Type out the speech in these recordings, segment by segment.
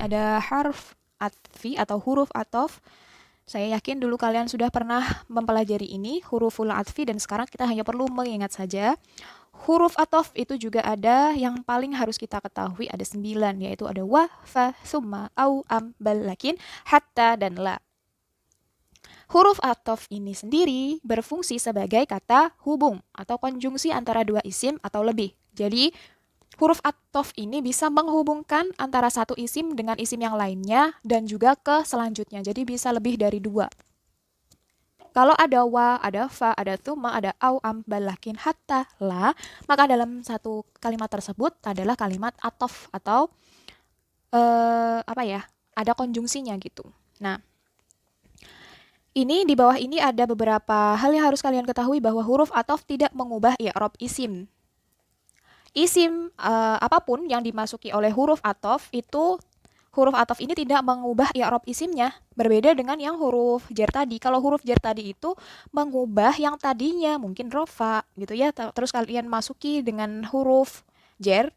ada harf atfi atau huruf atof. Saya yakin dulu kalian sudah pernah mempelajari ini, huruful atfi, dan sekarang kita hanya perlu mengingat saja. Huruf atof itu juga ada yang paling harus kita ketahui, ada 9, yaitu ada wa, fa, summa, au, am, bal, lakin, hatta, dan la. Huruf atof ini sendiri berfungsi sebagai kata hubung atau konjungsi antara dua isim atau lebih. Jadi, huruf atof ini bisa menghubungkan antara satu isim dengan isim yang lainnya dan juga ke selanjutnya. Jadi bisa lebih dari dua. Kalau ada wa, ada fa, ada thumma, ada au, am, bal, lakin, hatta, la, maka dalam satu kalimat tersebut adalah kalimat atof atau apa ya? Ada konjungsinya gitu. Nah, ini di bawah ini ada beberapa hal yang harus kalian ketahui bahwa huruf atof tidak mengubah i'rab isim. Isim apapun yang dimasuki oleh huruf atof itu huruf atof ini tidak mengubah i'rab isimnya. Berbeda dengan yang huruf jar tadi. Kalau huruf jar tadi itu mengubah yang tadinya mungkin rofa gitu ya. Terus kalian masuki dengan huruf jar.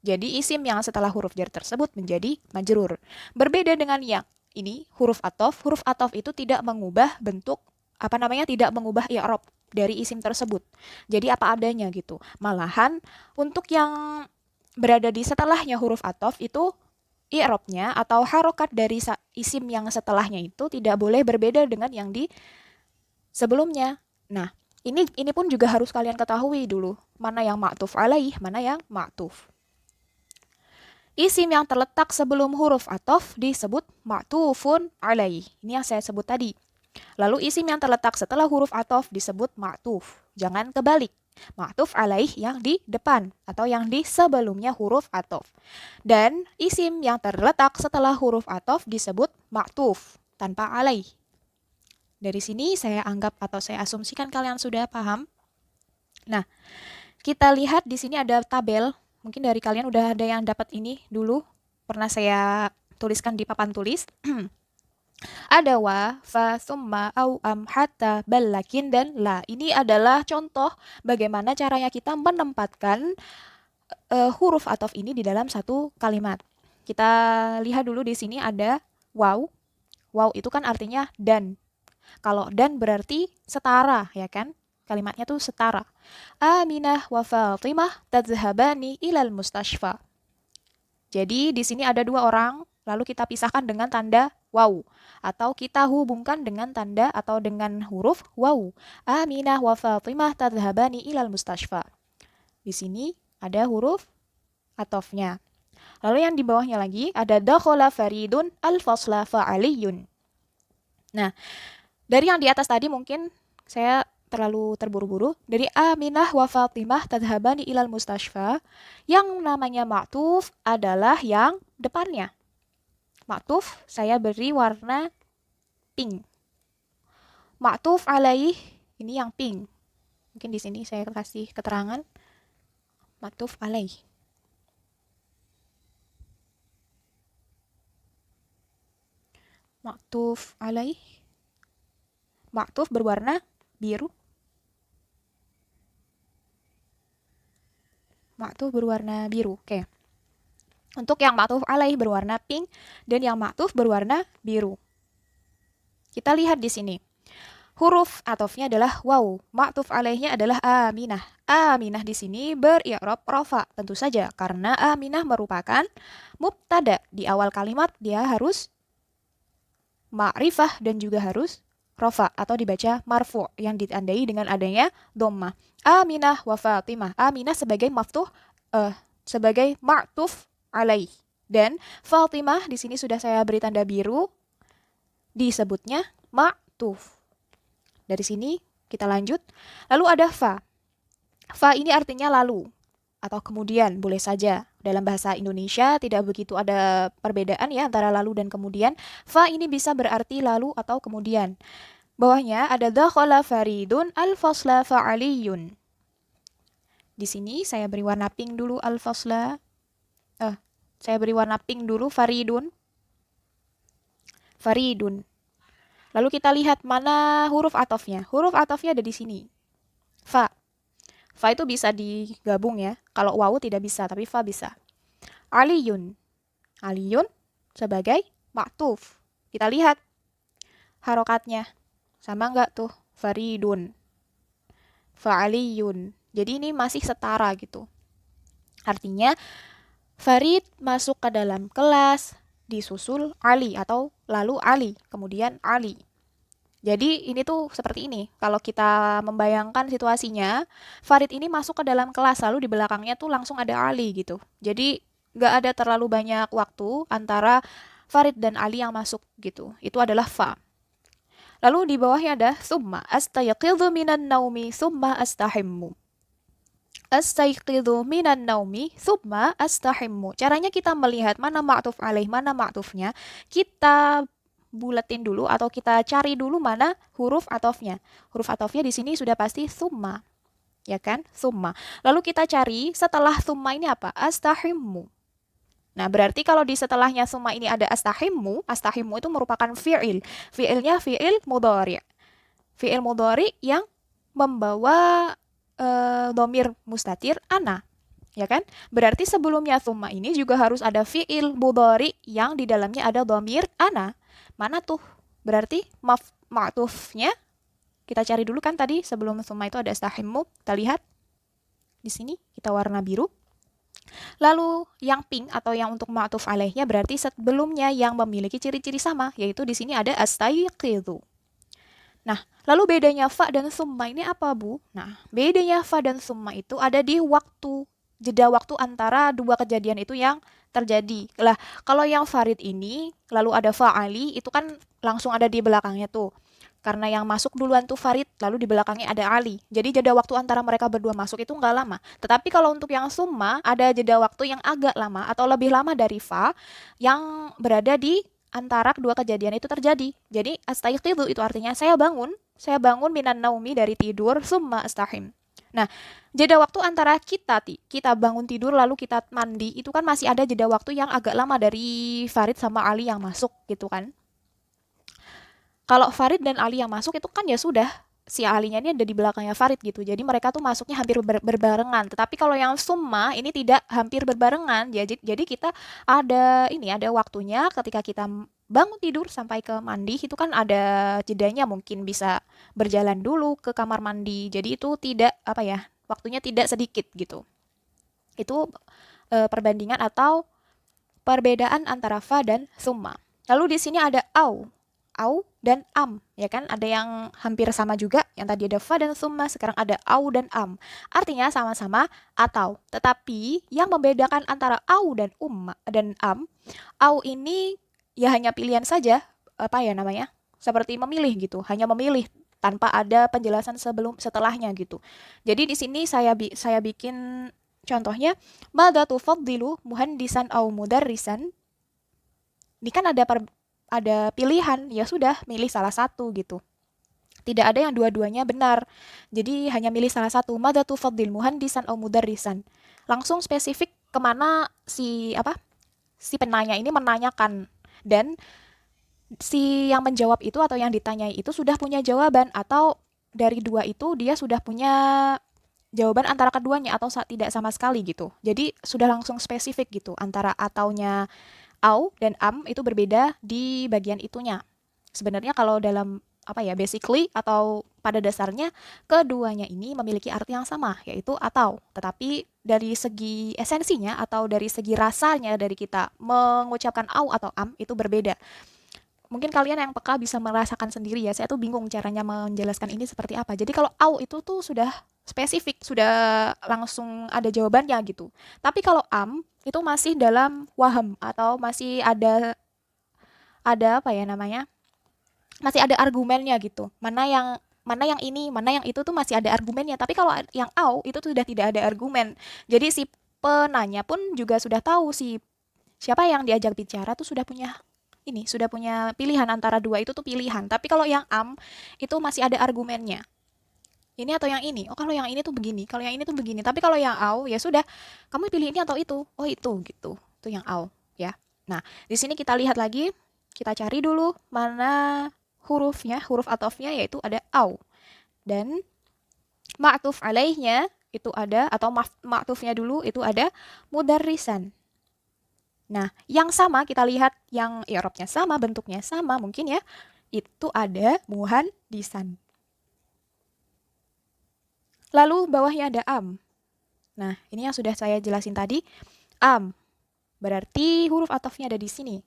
Jadi isim yang setelah huruf jar tersebut menjadi majrur. Berbeda dengan yang ini huruf atof itu tidak mengubah bentuk tidak mengubah i'rab dari isim tersebut. Jadi apa adanya gitu. Malahan untuk yang berada di setelahnya huruf atof itu i'rabnya atau harokat dari isim yang setelahnya itu tidak boleh berbeda dengan yang di sebelumnya. Nah, ini pun juga harus kalian ketahui dulu, mana yang ma'tuf alaih, mana yang ma'tuf. Isim yang terletak sebelum huruf atof disebut ma'tufun alaih. Ini yang saya sebut tadi. Lalu isim yang terletak setelah huruf atof disebut ma'tuf. Jangan kebalik. Ma'tuf alaih yang di depan atau yang di sebelumnya huruf atof. Dan isim yang terletak setelah huruf atof disebut ma'tuf tanpa alaih. Dari sini saya anggap atau saya asumsikan kalian sudah paham. Nah, kita lihat di sini ada tabel. Mungkin dari kalian udah ada yang dapat ini dulu. Pernah saya tuliskan di papan tulis. Ada wa, fa, summa, au, am, hatta, bal, lakin, dan la. Ini adalah contoh bagaimana caranya kita menempatkan huruf atof ini di dalam satu kalimat. Kita lihat dulu di sini ada waw. Waw itu kan artinya dan. Kalau dan berarti setara, ya kan? Kalimatnya tuh setara. Aminah wa Fatimah tadhhabani ilal mustashfa. Jadi di sini ada dua orang, lalu kita pisahkan dengan tanda waw atau kita hubungkan dengan tanda atau dengan huruf waw. Aminah wa Fatimah tadhhabani ilal mustashfa. Di sini ada huruf atofnya. Lalu yang di bawahnya lagi ada dakhala Faridun al-fasla fa'aliyun. Nah, dari yang di atas tadi mungkin saya terlalu terburu-buru. Dari Aminah wa Fatimah tadhhabani ilal mustashfa, yang namanya ma'tuf adalah yang depannya. Ma'tuf saya beri warna pink. Ma'tuf alaih ini yang pink. Mungkin di sini saya kasih keterangan ma'tuf alaih. Ma'tuf alaih. Ma'tuf berwarna biru. Ma'tuf berwarna biru. Oke. Untuk yang ma'tuf alaih berwarna pink dan yang ma'tuf berwarna biru. Kita lihat di sini. Huruf atofnya adalah waw. Ma'tuf alaihnya adalah aminah. Aminah di sini beri'rab rafa, tentu saja karena aminah merupakan mubtada. Di awal kalimat dia harus ma'rifah dan juga harus rafa atau dibaca marfu yang ditandai dengan adanya dhammah. Aminah wa Fatimah. Aminah sebagai sebagai ma'tuf alaih. Dan Fatimah di sini sudah saya beri tanda biru disebutnya ma'tuf. Dari sini kita lanjut. Lalu ada fa. Fa ini artinya lalu atau kemudian, boleh saja. Dalam bahasa Indonesia tidak begitu ada perbedaan ya antara lalu dan kemudian. Fa ini bisa berarti lalu atau kemudian. Bawahnya ada dakhala Faridun al-fasla fa'aliyun. Di sini saya beri warna pink dulu al-fasla. Saya beri warna pink dulu Faridun. Faridun. Lalu kita lihat mana huruf atofnya. Huruf atofnya ada di sini. Fa. Fa itu bisa digabung ya. Kalau wawu tidak bisa, tapi fa bisa. Aliyun. Aliyun sebagai ma'tuf. Kita lihat harokatnya. Sama nggak tuh? Faridun, fa'aliyun. Jadi ini masih setara gitu. Artinya Farid masuk ke dalam kelas, disusul Ali atau lalu Ali, kemudian Ali. Jadi ini tuh seperti ini. Kalau kita membayangkan situasinya, Farid ini masuk ke dalam kelas, lalu di belakangnya tuh langsung ada Ali gitu. Jadi nggak ada terlalu banyak waktu antara Farid dan Ali yang masuk gitu. Itu adalah fa. Lalu di bawahnya ada summa astayqidhu minan naumi summa astahimmu. Astayqidhu minan naumi thumma astahimmu. Caranya kita melihat mana ma'tuf alaih, mana ma'tufnya. Kita buletin dulu atau kita cari dulu mana huruf atofnya. Huruf atofnya di sini sudah pasti thumma, ya kan? Thumma. Lalu kita cari setelah thumma ini apa? Astahimmu. Nah, berarti kalau di setelahnya thumma ini ada astahimmu, astahimmu itu merupakan fi'il. Fi'ilnya fi'il mudhari'. Fi'il mudhari' yang membawa domir mustatir ana, ya kan? Berarti sebelumnya thumma ini juga harus ada fi'il mudhari yang di dalamnya ada domir ana. Mana tuh? Berarti ma'tufnya kita cari dulu kan tadi sebelum thumma itu ada astahimmu. Kita lihat di sini kita warna biru. Lalu yang pink atau yang untuk ma'tuf alaihnya berarti sebelumnya yang memiliki ciri-ciri sama, yaitu di sini ada astayqidhu. Nah, lalu bedanya fa dan summa ini apa, Bu? Nah, bedanya fa dan summa itu ada di waktu, jeda waktu antara dua kejadian itu yang terjadi. Lah, kalau yang Farid ini, lalu ada fa'ali, itu kan langsung ada di belakangnya tuh. Karena yang masuk duluan tuh Farid, lalu di belakangnya ada Ali. Jadi jeda waktu antara mereka berdua masuk itu nggak lama. Tetapi kalau untuk yang summa, ada jeda waktu yang agak lama atau lebih lama dari fa, yang berada di antara kedua kejadian itu terjadi. Jadi astayqidhu itu artinya saya bangun minan naumi dari tidur, summa astahim. Nah, jeda waktu antara kita bangun tidur lalu kita mandi itu kan masih ada jeda waktu yang agak lama dari Farid sama Ali yang masuk gitu kan. Kalau Farid dan Ali yang masuk itu kan ya sudah si Alinya ini ada di belakangnya Farid gitu. Jadi mereka tuh masuknya hampir berbarengan. Tetapi kalau yang summa ini tidak hampir berbarengan. Jadi kita ada waktunya ketika kita bangun tidur sampai ke mandi itu kan ada jedanya, mungkin bisa berjalan dulu ke kamar mandi. Jadi itu tidak waktunya tidak sedikit gitu. Itu perbandingan atau perbedaan antara fa dan summa. Lalu di sini ada au dan am, ya kan? Ada yang hampir sama juga, yang tadi ada fa dan summa, sekarang ada au dan am. Artinya sama-sama atau. Tetapi yang membedakan antara au dan am, au ini ya hanya pilihan saja, seperti memilih gitu, hanya memilih tanpa ada penjelasan setelahnya gitu. Jadi di sini saya bikin contohnya, madza tufaddilu muhandisan au mudarrisan. Ini kan ada pilihan, ya sudah milih salah satu gitu. Tidak ada yang dua-duanya benar. Jadi hanya milih salah satu. Madza tufaddil muhandisan au mudarrisan. Langsung spesifik kemana si penanya ini menanyakan, dan si yang menjawab itu atau yang ditanyai itu sudah punya jawaban, atau dari dua itu dia sudah punya jawaban antara keduanya atau tidak sama sekali gitu. Jadi sudah langsung spesifik gitu antara ataunya au dan am itu berbeda di bagian itunya. Sebenarnya kalau dalam basically atau pada dasarnya keduanya ini memiliki arti yang sama, yaitu atau. Tetapi dari segi esensinya atau dari segi rasanya dari kita mengucapkan au atau am itu berbeda. Mungkin kalian yang peka bisa merasakan sendiri ya. Saya tuh bingung caranya menjelaskan ini seperti apa. Jadi kalau au itu tuh sudah spesifik, sudah langsung ada jawabannya gitu. Tapi kalau am itu masih dalam waham atau masih ada masih ada argumennya gitu. Mana yang ini, mana yang itu tuh masih ada argumennya. Tapi kalau yang au itu tuh sudah tidak ada argumen. Jadi si penanya pun juga sudah tahu siapa yang diajak bicara tuh sudah punya pilihan antara dua itu tuh pilihan. Tapi kalau yang am itu masih ada argumennya. Ini atau yang ini. Oh, kalau yang ini tuh begini, kalau yang ini tuh begini. Tapi kalau yang au ya sudah, kamu pilih ini atau itu. Oh, itu gitu. Itu yang au ya. Nah, di sini kita lihat lagi, kita cari dulu mana hurufnya, huruf atofnya yaitu ada au. Dan ma'tuf alaihnya itu ada, atau ma'tufnya dulu itu ada mudarrisan. Nah, yang sama kita lihat yang i'rabnya sama, bentuknya sama mungkin ya. Itu ada muhandisan. Lalu bawahnya ada am. Nah, ini yang sudah saya jelasin tadi. Am. Berarti huruf atofnya ada di sini.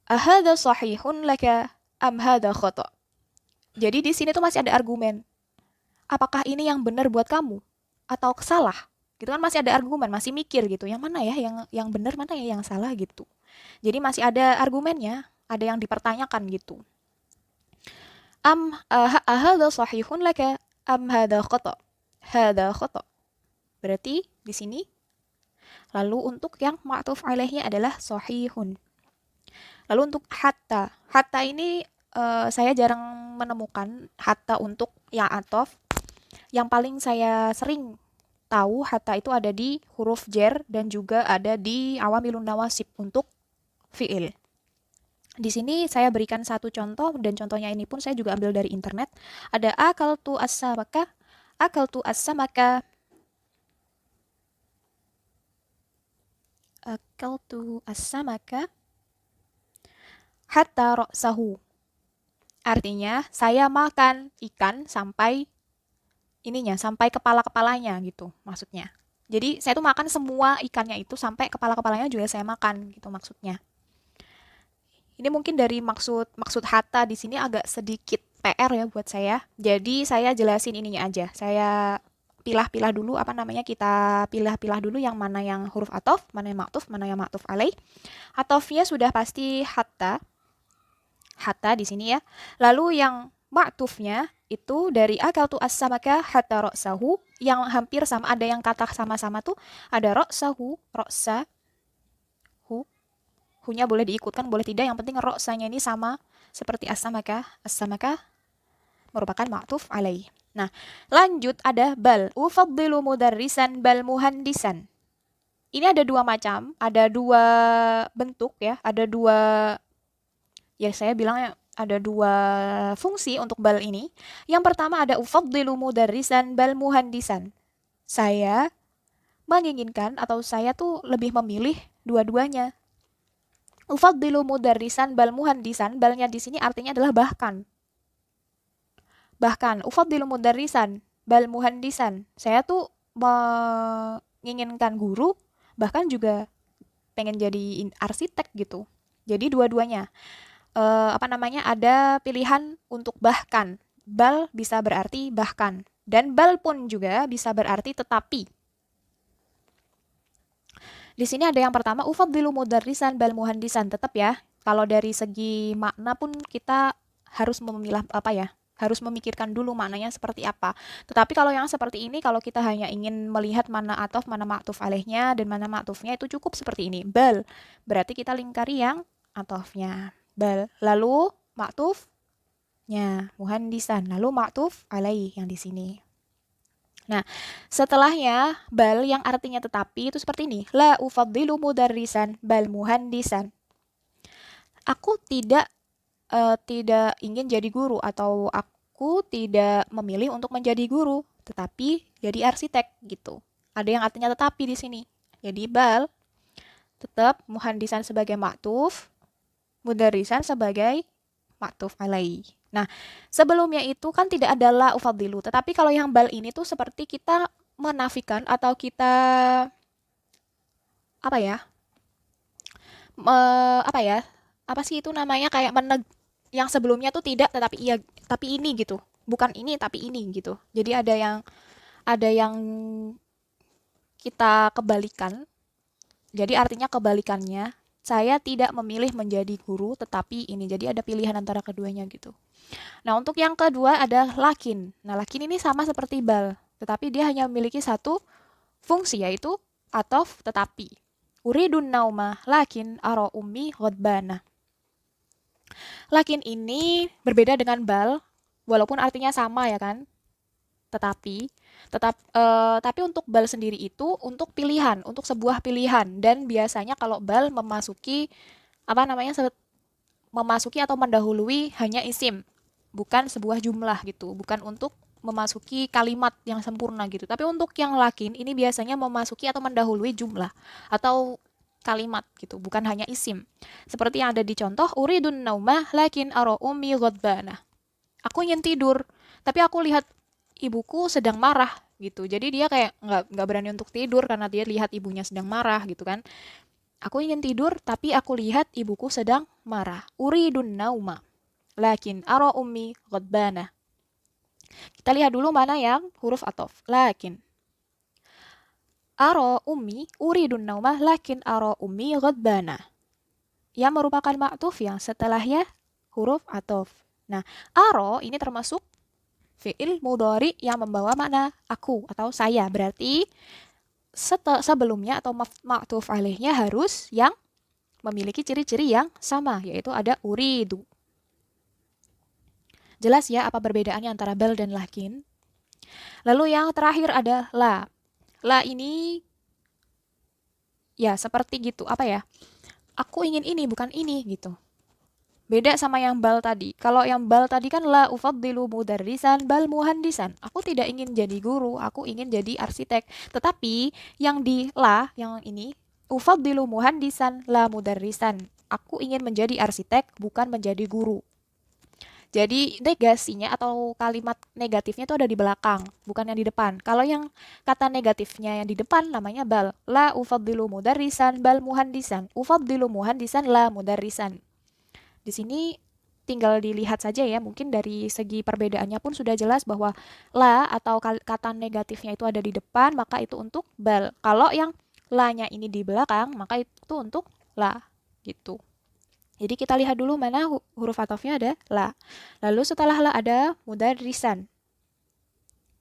Ahadha sahihun laka am hadha khata'. Jadi di sini tuh masih ada argumen. Apakah ini yang benar buat kamu atau salah? Gitu kan masih ada argumen, masih mikir gitu. Yang mana ya yang benar, mana ya yang salah gitu. Jadi masih ada argumennya, ada yang dipertanyakan gitu. Am ahadha sahihun laka am hadha khata'. Hadha khata'. Berarti di sini. Lalu untuk yang ma'tuf alaihnya adalah sahihun. Lalu untuk hatta. Hatta ini saya jarang menemukan hatta untuk yang atof. Yang paling saya sering tahu hatta itu ada di huruf jer dan juga ada di awamilun nawasib untuk fi'il. Di sini saya berikan satu contoh dan contohnya ini pun saya juga ambil dari internet. Ada akaltu as-samaka, akaltu as-samaka, akaltu as-samaka hatta ra'sahu. Artinya saya makan ikan sampai ininya, sampai kepala-kepalanya gitu maksudnya. Jadi saya tuh makan semua ikannya itu sampai kepala-kepalanya juga saya makan gitu maksudnya. Ini mungkin dari maksud hatta di sini agak sedikit PR ya buat saya. Jadi saya jelasin ininya aja. Saya pilah-pilah dulu apa namanya, kita pilah-pilah dulu yang mana yang huruf atof, mana yang maktuf, mana yang maktuf alaih. Atofnya sudah pasti hatta. Hatta di sini ya. Lalu yang maktufnya itu dari akaltu as-samaka hatta ra'sahu, yang hampir sama, ada yang kata sama-sama tuh ada ra'sahu, ra'sa, hu. Hunya boleh diikutkan, boleh tidak, yang penting ra'sanya ini sama seperti as-samaka. As-samaka merupakan maktuf alaih. Nah, lanjut ada bal. Ufaddilu mudarrisan bal muhandisan. Ini ada dua macam, ada dua bentuk ya, ada dua, ya saya bilangnya ada dua fungsi untuk bal ini. Yang pertama ada ufaddilu mudarrisan bal muhandisan. Saya menginginkan atau saya tuh lebih memilih dua-duanya. Ufaddilu mudarrisan bal muhandisan, balnya di sini artinya adalah bahkan. Bahkan ufaddilu mudarrisan bal muhandisan. Saya tuh menginginkan guru, bahkan juga pengen jadi arsitek gitu. Jadi dua-duanya. Apa namanya, ada pilihan untuk bahkan. Bal bisa berarti bahkan, dan bal pun juga bisa berarti tetapi. Di sini ada yang pertama ufaddilu mudarrisan bal muhandisan, tetap ya. Kalau dari segi makna pun kita harus memilah apa ya? Harus memikirkan dulu maknanya seperti apa. Tetapi kalau yang seperti ini, kalau kita hanya ingin melihat mana atof, mana maktuf alaihnya dan mana maktufnya, itu cukup seperti ini. Bal berarti kita lingkari yang atofnya. Bal. Lalu maktufnya muhandisan. Lalu maktuf alaih yang di sini. Nah, setelahnya bal yang artinya tetapi itu seperti ini. La ufaddilu mudarrisan bal muhandisan. Aku tidak ingin jadi guru, atau aku tidak memilih untuk menjadi guru, tetapi jadi arsitek gitu. Ada yang artinya tetapi di sini. Jadi bal tetap muhandisan sebagai maktuf, mudarrisan sebagai maktuf alaih. Nah, sebelumnya itu kan tidak ada la ufadilu, tetapi kalau yang bal ini tuh seperti kita menafikan atau kita apa ya? Apa ya? Apa sih itu namanya, kayak yang sebelumnya tuh tidak tetapi iya, tapi ini gitu. Bukan ini tapi ini gitu. Jadi ada yang kita kebalikan. Jadi artinya kebalikannya, saya tidak memilih menjadi guru tetapi ini. Jadi ada pilihan antara keduanya gitu. Nah, untuk yang kedua ada lakin. Nah, lakin ini sama seperti bal, tetapi dia hanya memiliki satu fungsi, yaitu atof tetapi. Uridun nauma lakin aro ummi ghadbana. Lakin ini berbeda dengan bal, walaupun artinya sama ya kan. Tapi untuk bal sendiri itu untuk pilihan, untuk sebuah pilihan, dan biasanya kalau bal memasuki apa namanya, memasuki atau mendahului hanya isim, bukan sebuah jumlah gitu, bukan untuk memasuki kalimat yang sempurna gitu. Tapi untuk yang lakin ini biasanya memasuki atau mendahului jumlah atau kalimat gitu, bukan hanya isim. Seperti yang ada di contoh, uridun naumah lakin ara ummi ghadbana. Aku ingin tidur, tapi aku lihat ibuku sedang marah gitu. Jadi dia kayak nggak berani untuk tidur karena dia lihat ibunya sedang marah gitu kan. Aku ingin tidur, tapi aku lihat ibuku sedang marah. Uridun nauma, lakin ara ummi ghadbana. Kita lihat dulu mana yang huruf atof. Lakin. Ara ummi uridun naumah lakin ara ummi ghadbana. Yang merupakan ma'tuf yang setelahnya huruf atof. Nah, aro ini termasuk fi'il mudhari yang membawa makna aku atau saya. Berarti sebelumnya atau ma'tuf alaihnya harus yang memiliki ciri-ciri yang sama, yaitu ada uridu. Jelas ya apa perbedaannya antara bal dan lakin? Lalu yang terakhir ada la. La ini ya seperti gitu, apa ya? Aku ingin ini, bukan ini gitu. Beda sama yang bal tadi. Kalau yang bal tadi kan la ufaddilu mudarrisan bal muhandisan. Aku tidak ingin jadi guru, aku ingin jadi arsitek. Tetapi yang di la, yang ini, ufaddilu muhandisan la mudarrisan. Aku ingin menjadi arsitek, bukan menjadi guru. Jadi negasinya atau kalimat negatifnya itu ada di belakang, bukan yang di depan. Kalau yang kata negatifnya yang di depan namanya bal. La ufaddilu mudarrisan bal muhandisan. Ufaddilu muhandisan la mudarrisan. Di sini tinggal dilihat saja ya, mungkin dari segi perbedaannya pun sudah jelas bahwa la atau kata negatifnya itu ada di depan, maka itu untuk bal. Kalau yang la-nya ini di belakang, maka itu untuk la gitu. Jadi kita lihat dulu mana huruf atofnya ada la. Lalu setelah la ada mudarrisan.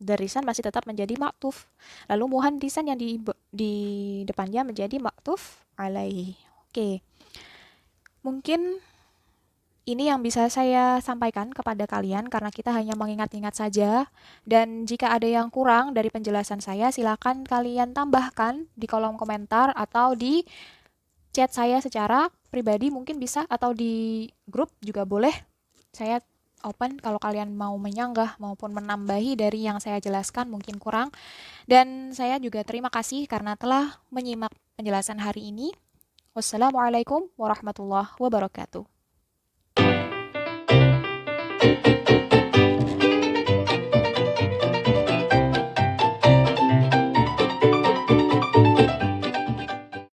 Mudarrisan masih tetap menjadi maktuf. Lalu muhandisan yang di depannya menjadi maktuf alaihi. Oke. Mungkin ini yang bisa saya sampaikan kepada kalian karena kita hanya mengingat-ingat saja. Dan jika ada yang kurang dari penjelasan saya, silakan kalian tambahkan di kolom komentar atau di chat saya secara pribadi mungkin bisa, atau di grup juga boleh. Saya open kalau kalian mau menyanggah maupun menambahi dari yang saya jelaskan mungkin kurang. Dan saya juga terima kasih karena telah menyimak penjelasan hari ini. Wassalamualaikum warahmatullahi wabarakatuh.